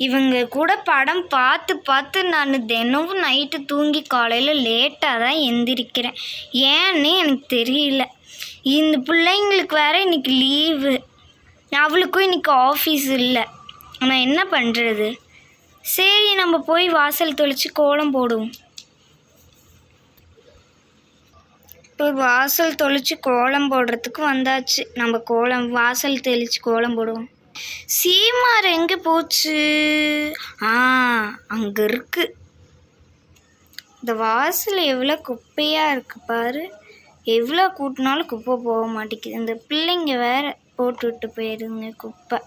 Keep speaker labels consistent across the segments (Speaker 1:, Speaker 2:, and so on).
Speaker 1: இவங்க கூட படம் பார்த்து பார்த்து நான் தினமும் நைட்டு தூங்கி காலையில் லேட்டாக தான் எந்திரிக்கிறேன். ஏன்னு எனக்கு தெரியல. இந்த பிள்ளைங்களுக்கு வேறு இன்றைக்கி லீவு, அவளுக்கும் இன்றைக்கி ஆஃபீஸ் இல்லை. நான் என்ன பண்ணுறது? சரி, நம்ம போய் வாசல் தெளித்து கோலம் போடுவோம். இப்போ வாசல் தெளித்து கோலம் போடுறதுக்கு வந்தாச்சு. நம்ம வாசல் தெளித்து கோலம் போடுவோம். சீமார் எங்கே போச்சு? அங்கே இருக்கு. இந்த வாசல் எவ்வளோ குப்பையாக இருக்குது பாரு. எவ்வளோ கூட்டினாலும் குப்பை போக மாட்டேங்குது. இந்த பிள்ளைங்க வேற போட்டு விட்டு போயிடுங்க குப்பை.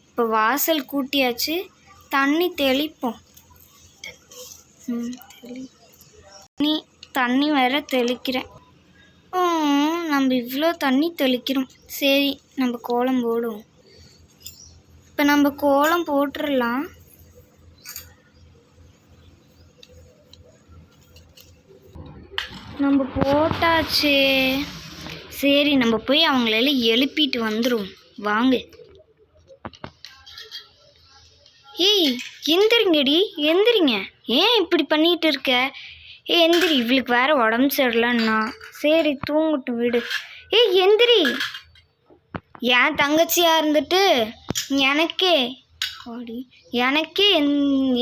Speaker 1: இப்போ வாசல் கூட்டியாச்சு, தண்ணி தெளிப்போம். தண்ணி வேற தெளிக்கிறேன். நம்ம இவ்வளோ தண்ணி தெளிக்கிறோம். சரி, நம்ம கோலம் போடுவோம். இப்போ நம்ம கோலம் போட்டுடலாம். நம்ம போட்டாச்சு. சரி, நம்ம போய் அவங்களெல்லாம் எழுப்பிட்டு வந்துடுவோம். வாங்க. ஏய், எந்திரிங்கடி, எந்திரிங்க. ஏன் இப்படி பண்ணிகிட்டு இருக்க? எந்திரி, இவளுக்கு வேறு உடம்பு சரியில்லைன்னா. சரி, தூங்கட்டும் விடு. எந்திரி. என் தங்கச்சியாக இருந்துட்டு எனக்கே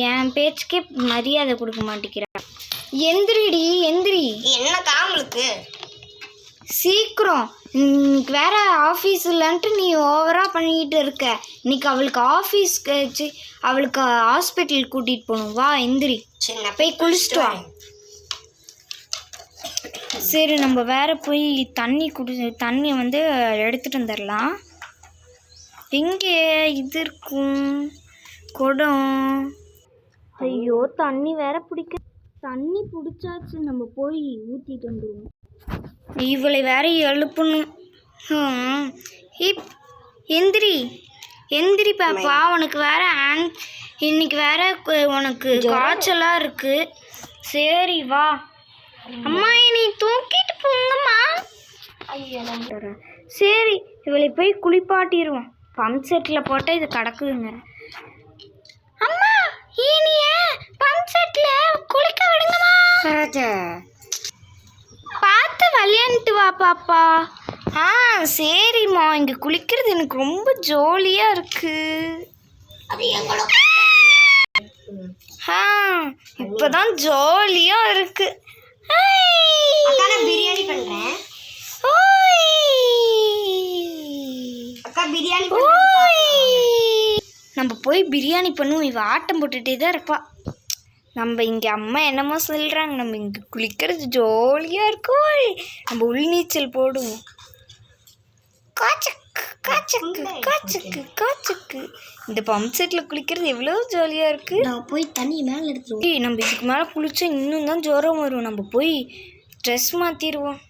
Speaker 1: என் பேச்சுக்கே மரியாதை கொடுக்க மாட்டேங்கிறா. எந்திரிடி, எந்திரி.
Speaker 2: என்னக்கா உங்களுக்கு?
Speaker 1: சீக்கிரம், இன்னைக்கு வேற ஆஃபீஸ் இல்லைன்ட்டு நீ ஓவராக பண்ணிக்கிட்டு இருக்க. இன்னைக்கு அவளுக்கு ஆஃபீஸ்க்கு அவளுக்கு ஹாஸ்பிட்டல் கூட்டிகிட்டு போகணும். வா, எந்திரி.
Speaker 2: சின்ன
Speaker 1: போய் குளிச்சுட்டு வா. சரி, நம்ம வேற போய் தண்ணி எடுத்துகிட்டு வந்துடலாம். எங்கே இது இருக்கும் குடம்? ஐயோ, தண்ணி வேற தண்ணி பிடிச்சாச்சு. நம்ம போய் ஊற்றிட்டு வந்துடுவோம். இவளை வேற எழுப்பணும். எந்திரி பாப்பா. உனக்கு வேற இன்னைக்கு வேற உனக்கு காய்ச்சலாக இருக்கு. சரி, வா. அம்மா, நீ தூக்கிட்டு போங்கம்மா. சரி, இவளை போய் குளிப்பாட்டிடுவோம். பம்ப் செட்டில் போட்டால் இது கிடக்குதுங்க. அம்மா, நீ பம்ப் செட்டில் குளிக்க விடுங்கம்மா. பார்த்து விளையாண்டுட்டு வா பாப்பா. சரிம்மா. இங்கே குளிக்கிறது எனக்கு ரொம்ப ஜாலியாக இருக்கு. இப்போதான் ஜாலியாக இருக்கு.
Speaker 2: பிரியாணி பண்றேன்.
Speaker 1: நம்ம போய் பிரியாணி பண்ணுவோம். இவ ஆட்டம் போட்டுகிட்டே தான் இருப்பா. நம்ம இங்கே அம்மா என்னமோ சொல்கிறாங்க. நம்ம இங்கே குளிக்கிறது ஜாலியாக இருக்கும். நம்ம உள்நீச்சல் போடுவோம். காச்சக்கு காச்சக்கு காச்சக்கு காச்சக்கு. இந்த பம்ப் செட்டில் குளிக்கிறது எவ்வளோ ஜாலியாக இருக்குது.
Speaker 2: நான் போய் தண்ணி மேலே எடுத்துருவோம்.
Speaker 1: நம்ம இதுக்கு மேலே குளிச்சா இன்னும் தான் ஜுரம் வரும். நம்ம போய் ட்ரெஸ் மாற்றிடுவோம்.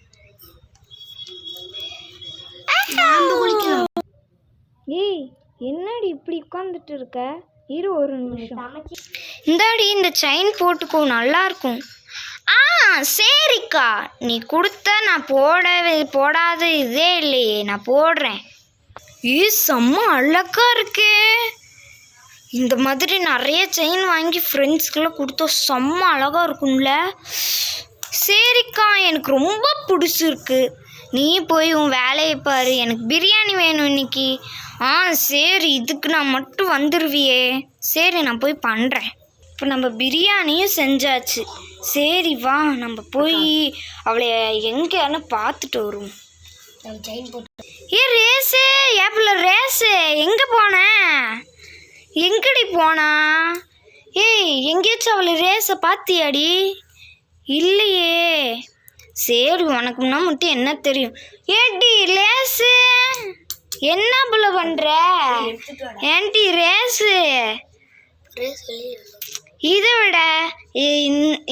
Speaker 1: என்னடி இப்படி உட்காந்துட்டு இருக்க? இரு ஒரு நிமிஷம். இந்தாடி, இந்த செயின் போட்டுக்கோ, நல்லா இருக்கும். சரிக்கா, நீ கொடுத்த நான் போடாத இதே இல்லையே, நான் போடுறேன். செம்ம அழகா இருக்கு. இந்த மாதிரி நிறைய செயின் வாங்கி ஃப்ரெண்ட்ஸ்க்கெல்லாம் கொடுத்தா செம்ம அழகாக இருக்கும்ல. சரிக்கா, எனக்கு ரொம்ப பிடிச்சிருக்கு. நீ போய் உன் வேலையை பாரு. எனக்கு பிரியாணி வேணும் இன்னைக்கு. சரி, இதுக்கு நான் மட்டும் வந்துடுவியே. சரி, நான் போய் பண்ணுறேன். இப்போ நம்ம பிரியாணியும் செஞ்சாச்சு. சரி, வா, நம்ம போய் அவளை எங்கேன்னு பார்த்துட்டு வருவோம். ரேஸு, ரேஸு எங்கே போன? எங்கடி போனா? எங்கேயாச்சும் அவளை ரேஸை பார்த்தியாடி? இல்லையே. சரி, உனக்கு முன்னா மட்டும் என்ன தெரியும்? ஏடி ரேஸு, என்ன போல பண்ற? ஏன்டி ரேஸு? இதை விட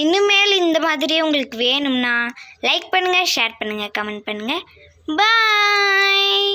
Speaker 1: இனிமேல் இந்த மாதிரியே உங்களுக்கு வேணும்னா லைக் பண்ணுங்கள், ஷேர் பண்ணுங்கள், கமெண்ட் பண்ணுங்கள். பாய்.